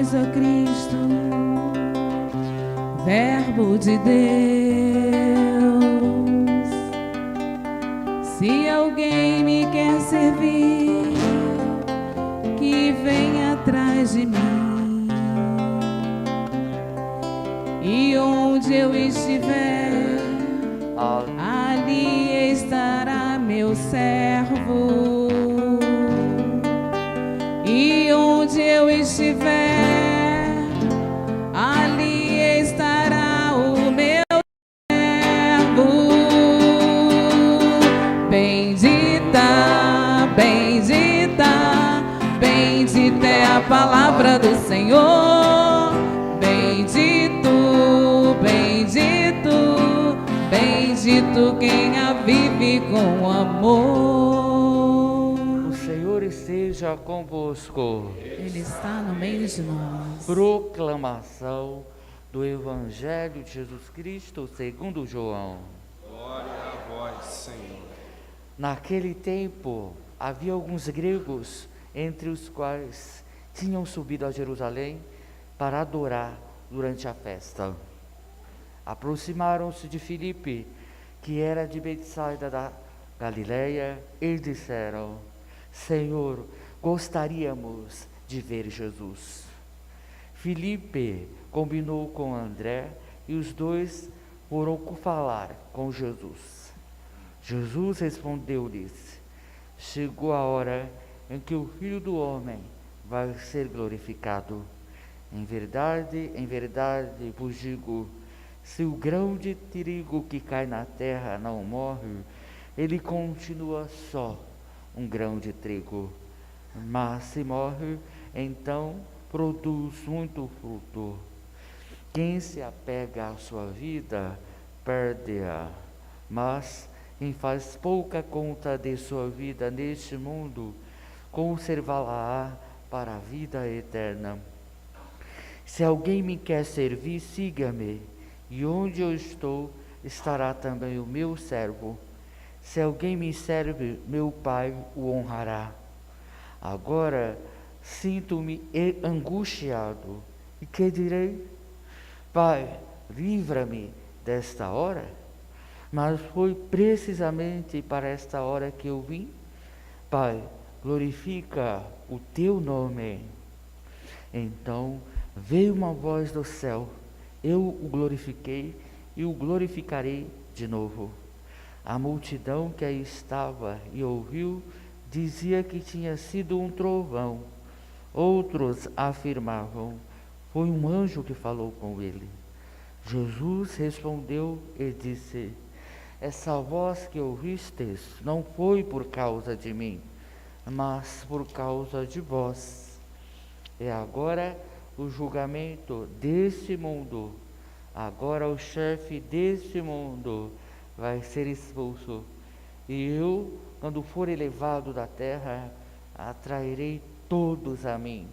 vós, ó Cristo, Verbo de Deus. Se alguém me quer servir, que venha atrás de mim, e onde eu estiver, ali estará meu servo. E onde eu estiver, ali estará o meu servo. Bendita, bendita, bendita é a palavra do Senhor. Bendito, bendito, bendito quem a vive com amor. Esteja convosco. Ele está no meio de nós. Proclamação do Evangelho de Jesus Cristo segundo João. Glória a vós, Senhor. Naquele tempo, havia alguns gregos, entre os quais tinham subido a Jerusalém para adorar durante a festa. Aproximaram-se de Filipe, que era de Betsaida da Galileia, e disseram: Senhor, gostaríamos de ver Jesus. Filipe combinou com André e os dois foram falar com Jesus. Jesus respondeu-lhes: chegou a hora em que o Filho do Homem vai ser glorificado. Em verdade vos digo, se o grão de trigo que cai na terra não morre, ele continua só um grão de trigo, mas se morre, então produz muito fruto. Quem se apega à sua vida, perde-a, mas quem faz pouca conta de sua vida neste mundo, conservá-la-á para a vida eterna. Se alguém me quer servir, siga-me, e onde eu estou, estará também o meu servo. Se alguém me serve, meu Pai o honrará. Agora sinto-me angustiado. E que direi? Pai, livra-me desta hora. Mas foi precisamente para esta hora que eu vim. Pai, glorifica o teu nome. Então veio uma voz do céu. Eu o glorifiquei e o glorificarei de novo. A multidão que aí estava e ouviu, dizia que tinha sido um trovão. Outros afirmavam, foi um anjo que falou com ele. Jesus respondeu e disse: essa voz que ouvistes não foi por causa de mim, mas por causa de vós. E agora o julgamento deste mundo, agora o chefe deste mundo vai ser expulso, e eu, quando for elevado da terra, atrairei todos a mim.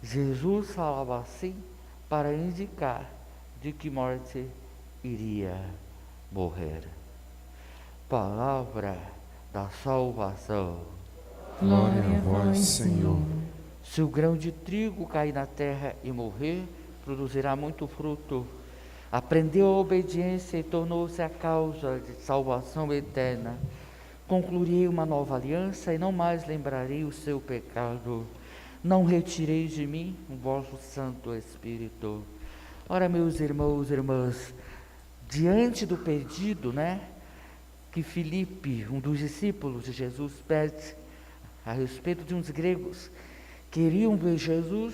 Jesus falava assim para indicar de que morte iria morrer. Palavra da salvação. Glória a vós, Senhor. Se o grão de trigo cair na terra e morrer, produzirá muito fruto. Aprendeu a obediência e tornou-se a causa de salvação eterna. Concluirei uma nova aliança e não mais lembrarei o seu pecado. Não retirei de mim o vosso Santo Espírito. Ora, meus irmãos e irmãs, diante do pedido, que Filipe, um dos discípulos de Jesus, pede a respeito de uns gregos, queriam ver Jesus,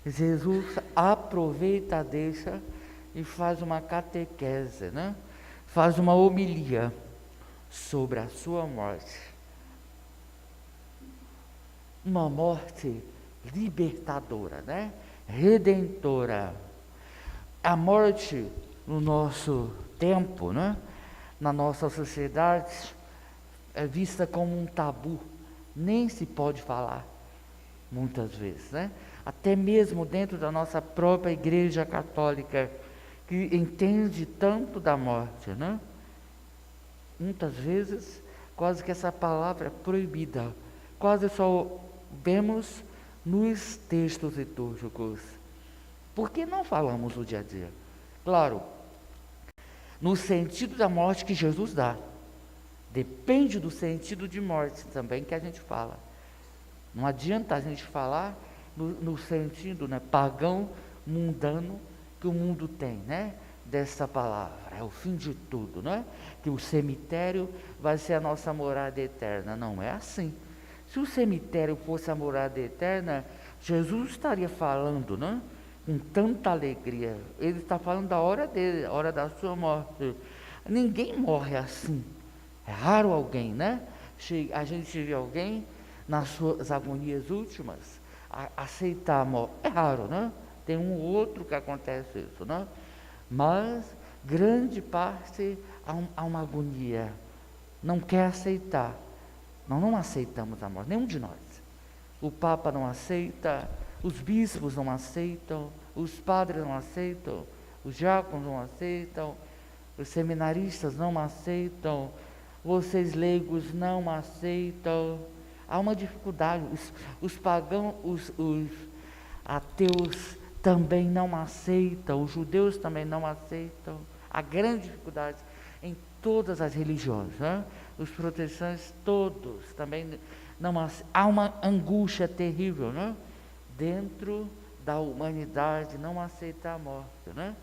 Jesus aproveita a deixa e faz uma catequese, faz uma homilia sobre a sua morte. Uma morte libertadora, redentora. A morte no nosso tempo, na nossa sociedade, é vista como um tabu, nem se pode falar, muitas vezes, até mesmo dentro da nossa própria Igreja Católica, que entende tanto da morte, muitas vezes, quase que essa palavra é proibida, quase só vemos nos textos litúrgicos. Por que não falamos no dia a dia? Claro, no sentido da morte que Jesus dá. Depende do sentido de morte também que a gente fala. Não adianta a gente falar no sentido, né, pagão, mundano, que o mundo tem, né, dessa palavra. É o fim de tudo, né? Que o cemitério vai ser a nossa morada eterna. Não é assim. Se o cemitério fosse a morada eterna, Jesus estaria falando, né, com tanta alegria. Ele está falando da hora dele, a hora da sua morte. Ninguém morre assim. É raro alguém, né? A gente vê alguém nas suas agonias últimas aceitar a morte. É raro, né? Tem um ou outro que acontece isso, né? Mas grande parte há uma agonia. Não quer aceitar. Nós não aceitamos a morte, nenhum de nós. O Papa não aceita, os bispos não aceitam, os padres não aceitam, os diáconos não aceitam, os seminaristas não aceitam, vocês leigos não aceitam. Há uma dificuldade. Os pagãos, os ateus também não aceitam, os judeus também não aceitam. Há grande dificuldade em todas as religiões, né? Os protestantes todos também não aceitam. Há uma angústia terrível, né? Dentro da humanidade, não aceitar a morte, né?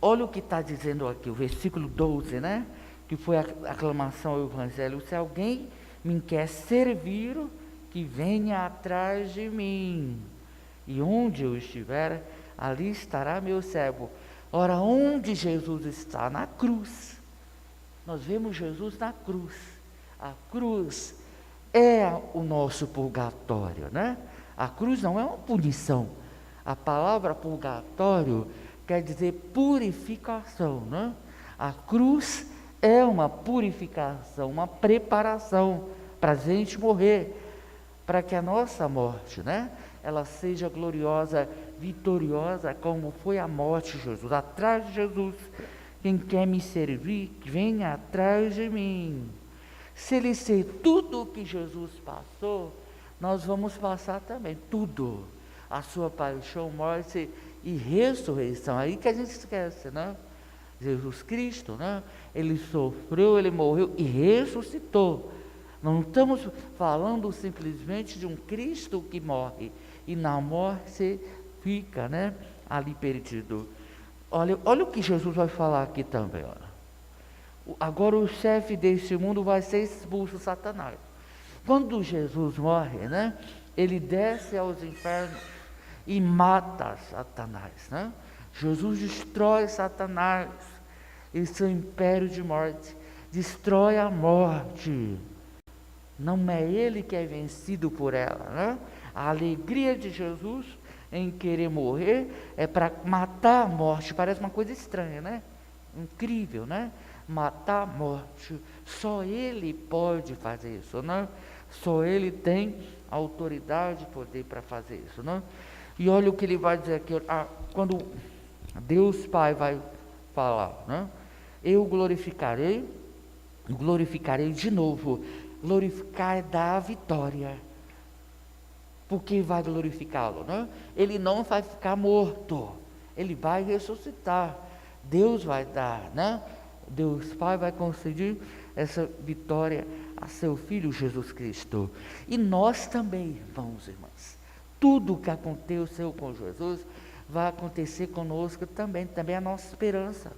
Olha o que está dizendo aqui, o versículo 12, né? Que foi a aclamação ao Evangelho. Se alguém me quer servir, que venha atrás de mim. E onde eu estiver, ali estará meu servo. Ora, onde Jesus está? Na cruz. Nós vemos Jesus na cruz. A cruz é o nosso purgatório, né? A cruz não é uma punição. A palavra purgatório quer dizer purificação, né? A cruz é uma purificação, uma preparação para a gente morrer, para que a nossa morte, né, ela seja gloriosa, vitoriosa, como foi a morte de Jesus. Atrás de Jesus, quem quer me servir, venha atrás de mim. Se ele ser tudo o que Jesus passou, nós vamos passar também, tudo. A sua paixão, morte e ressurreição. Aí que a gente esquece, né? Jesus Cristo, né? Ele sofreu, ele morreu e ressuscitou. Não estamos falando simplesmente de um Cristo que morre e na morte fica, né, ali perdido. Olha o que Jesus vai falar aqui também. Olha. Agora o chefe deste mundo vai ser expulso, Satanás. Quando Jesus morre, né, ele desce aos infernos e mata Satanás, né? Jesus destrói Satanás e seu império de morte, destrói a morte. Não é ele que é vencido por ela, né? A alegria de Jesus em querer morrer é para matar a morte. Parece uma coisa estranha, né? Incrível, né? Matar a morte. Só ele pode fazer isso, né? Só ele tem autoridade e poder para fazer isso, né? E olha o que ele vai dizer aqui, quando Deus Pai vai falar, né? Eu glorificarei de novo. Glorificar é dar a vitória. Por que vai glorificá-lo, né? Ele não vai ficar morto, ele vai ressuscitar. Deus vai dar, né? Deus Pai vai conceder essa vitória a seu Filho Jesus Cristo. E nós também, irmãos e irmãs, tudo o que aconteceu com Jesus vai acontecer conosco também é a nossa esperança.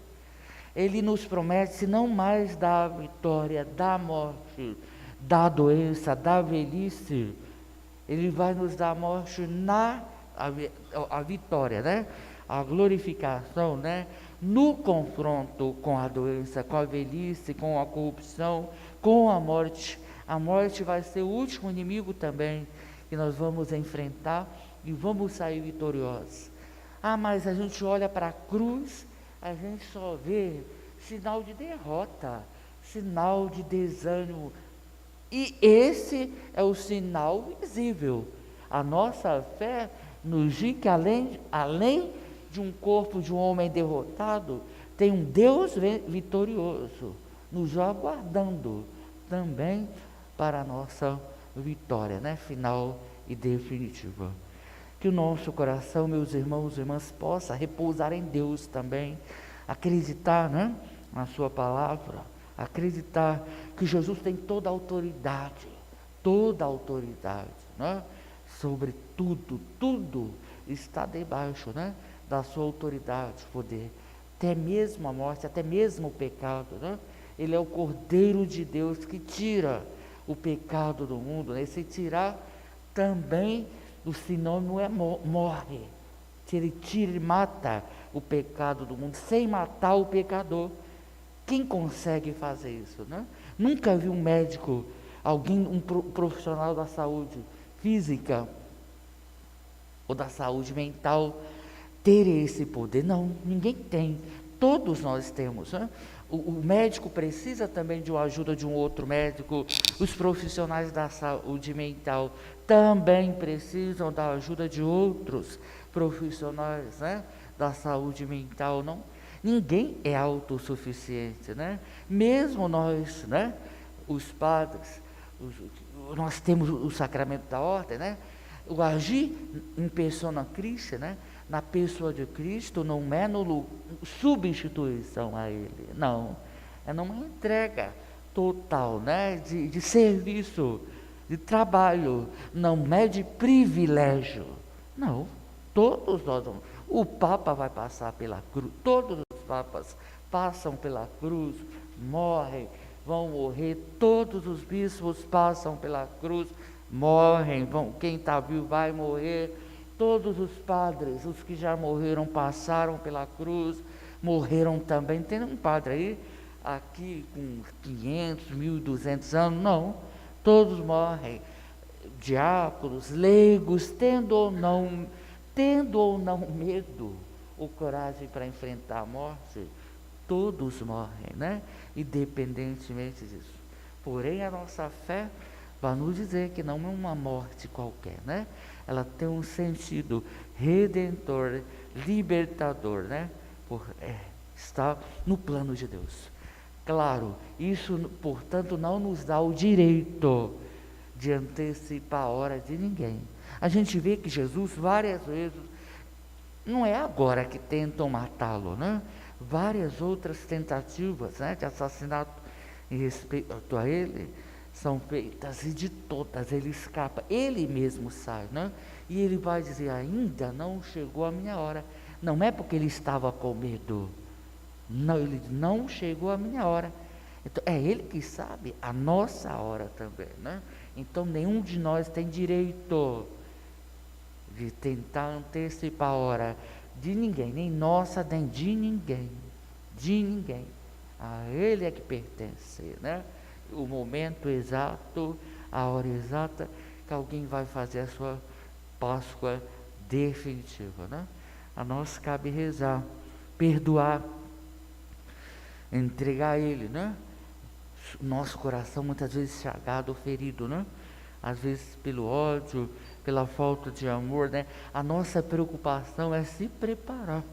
Ele nos promete não mais da vitória, da morte, da doença, da velhice. Ele vai nos dar a morte a vitória, né? A glorificação, né? No confronto com a doença, com a velhice, com a corrupção, com a morte. A morte vai ser o último inimigo também que nós vamos enfrentar e vamos sair vitoriosos. Mas a gente olha para a cruz, a gente só vê sinal de derrota, sinal de desânimo. E esse é o sinal visível. A nossa fé nos diz que além de um corpo de um homem derrotado, tem um Deus vitorioso, nos aguardando também para a nossa vitória, né? Final e definitiva. Que o nosso coração, meus irmãos e irmãs, possa repousar em Deus também, acreditar, né, na sua palavra, acreditar que Jesus tem toda a autoridade, né, sobre tudo, tudo está debaixo, né, da sua autoridade, poder, até mesmo a morte, até mesmo o pecado, né? Ele é o Cordeiro de Deus que tira o pecado do mundo, né? Se tirar também, o sinônimo é morre. Se ele tira, ele mata o pecado do mundo, sem matar o pecador. Quem consegue fazer isso, né? Nunca vi um médico, alguém, um profissional da saúde física ou da saúde mental ter esse poder. Não, ninguém tem. Todos nós temos, né? O médico precisa também de uma ajuda de um outro médico. Os profissionais da saúde mental também precisam da ajuda de outros profissionais, né, da saúde mental. Não, ninguém é autossuficiente, né? Mesmo nós, né, os padres, nós temos o sacramento da ordem, né? O agir em persona Christi, né, na pessoa de Cristo, não é no substituição a Ele, não, é numa entrega total, né, de serviço, de trabalho, não é de privilégio, não, todos nós vamos, o Papa vai passar pela cruz, todos os Papas passam pela cruz, morrem, vão morrer, todos os bispos passam pela cruz, morrem, quem está vivo vai morrer, todos os padres, os que já morreram, passaram pela cruz, morreram também. Tem um padre aí, aqui com 500, 1.200 anos, não, todos morrem, diáconos, leigos, tendo ou não medo ou coragem para enfrentar a morte, todos morrem, né? Independentemente disso. Porém, a nossa fé vai nos dizer que não é uma morte qualquer, né? Ela tem um sentido redentor, libertador, né? Está no plano de Deus. Claro, isso, portanto, não nos dá o direito de antecipar a hora de ninguém. A gente vê que Jesus, várias vezes, não é agora que tentam matá-lo, né? Várias outras tentativas, né, de assassinato em respeito a ele, são feitas, e de todas ele escapa, ele mesmo sai, né? E ele vai dizer, ainda não chegou a minha hora. Não é porque ele estava com medo, não, ele não chegou a minha hora. Então, é ele que sabe a nossa hora também, né? Então, nenhum de nós tem direito de tentar antecipar a hora de ninguém, nem nossa, nem de ninguém, a ele é que pertence, né? O momento exato, a hora exata que alguém vai fazer a sua Páscoa definitiva, né? A nós cabe rezar, perdoar, entregar a Ele, né? Nosso coração muitas vezes chagado, ferido, né? Às vezes pelo ódio, pela falta de amor, né? A nossa preocupação é se preparar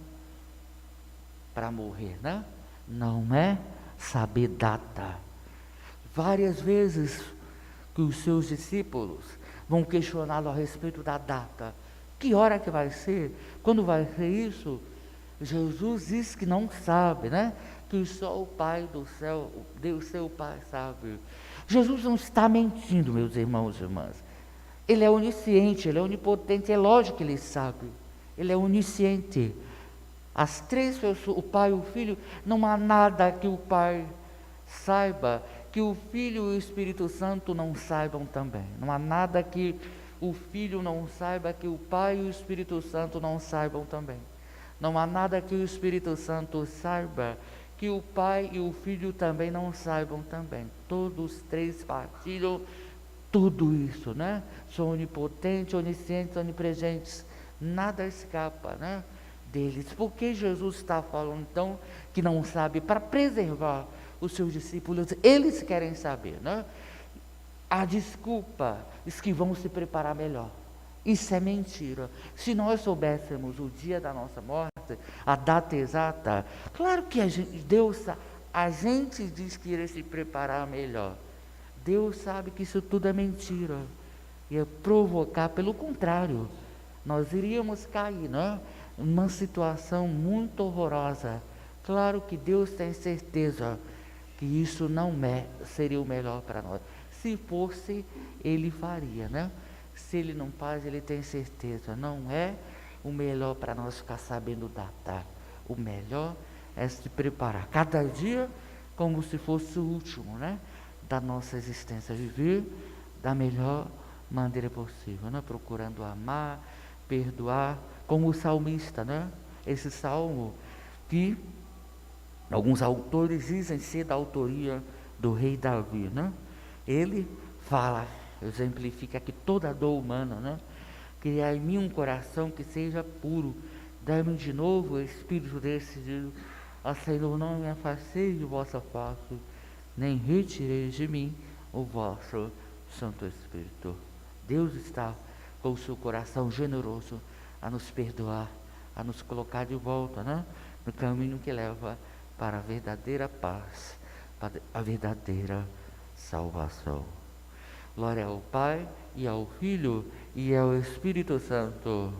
para morrer, né? Não é saber data. Várias vezes que os seus discípulos vão questioná-lo a respeito da data. Que hora que vai ser? Quando vai ser isso? Jesus diz que não sabe, né? Que só o Pai do céu, Deus seu Pai sabe. Jesus não está mentindo, meus irmãos e irmãs. Ele é onisciente, ele é onipotente, é lógico que ele sabe. Ele é onisciente. As três pessoas, o Pai e o Filho, não há nada que o Pai saiba que o Filho e o Espírito Santo não saibam também. Não há nada que o Filho não saiba que o Pai e o Espírito Santo não saibam também. Não há nada que o Espírito Santo saiba que o Pai e o Filho também não saibam também. Todos os três partilham tudo isso, né? São onipotentes, oniscientes, onipresentes. Nada escapa, né, deles. Por que Jesus está falando então que não sabe? Para preservar os seus discípulos, eles querem saber, né? A desculpa, diz que vão se preparar melhor. Isso é mentira. Se nós soubéssemos o dia da nossa morte, a data exata, claro que a gente diz que iria se preparar melhor. Deus sabe que isso tudo é mentira. ia provocar, pelo contrário, nós iríamos cair, né? Numa situação muito horrorosa. Claro que Deus tem certeza que isso não seria o melhor para nós. Se fosse, Ele faria, né? Se Ele não faz, Ele tem certeza. Não é o melhor para nós ficar sabendo datar. O melhor é se preparar cada dia como se fosse o último, né? Da nossa existência. Viver da melhor maneira possível, né? Procurando amar, perdoar, como o salmista, né? Esse salmo que alguns autores dizem ser da autoria do rei Davi, né? Ele fala, exemplifica que toda dor humana, né? Criar em mim um coração que seja puro, dai-me de novo o espírito decidido. Ó Senhor, não me afasteis de vossa face, nem retireis de mim o vosso Santo Espírito. Deus está com o seu coração generoso a nos perdoar, a nos colocar de volta, né? No caminho que leva para a verdadeira paz, para a verdadeira salvação. Glória ao Pai, e ao Filho, e ao Espírito Santo.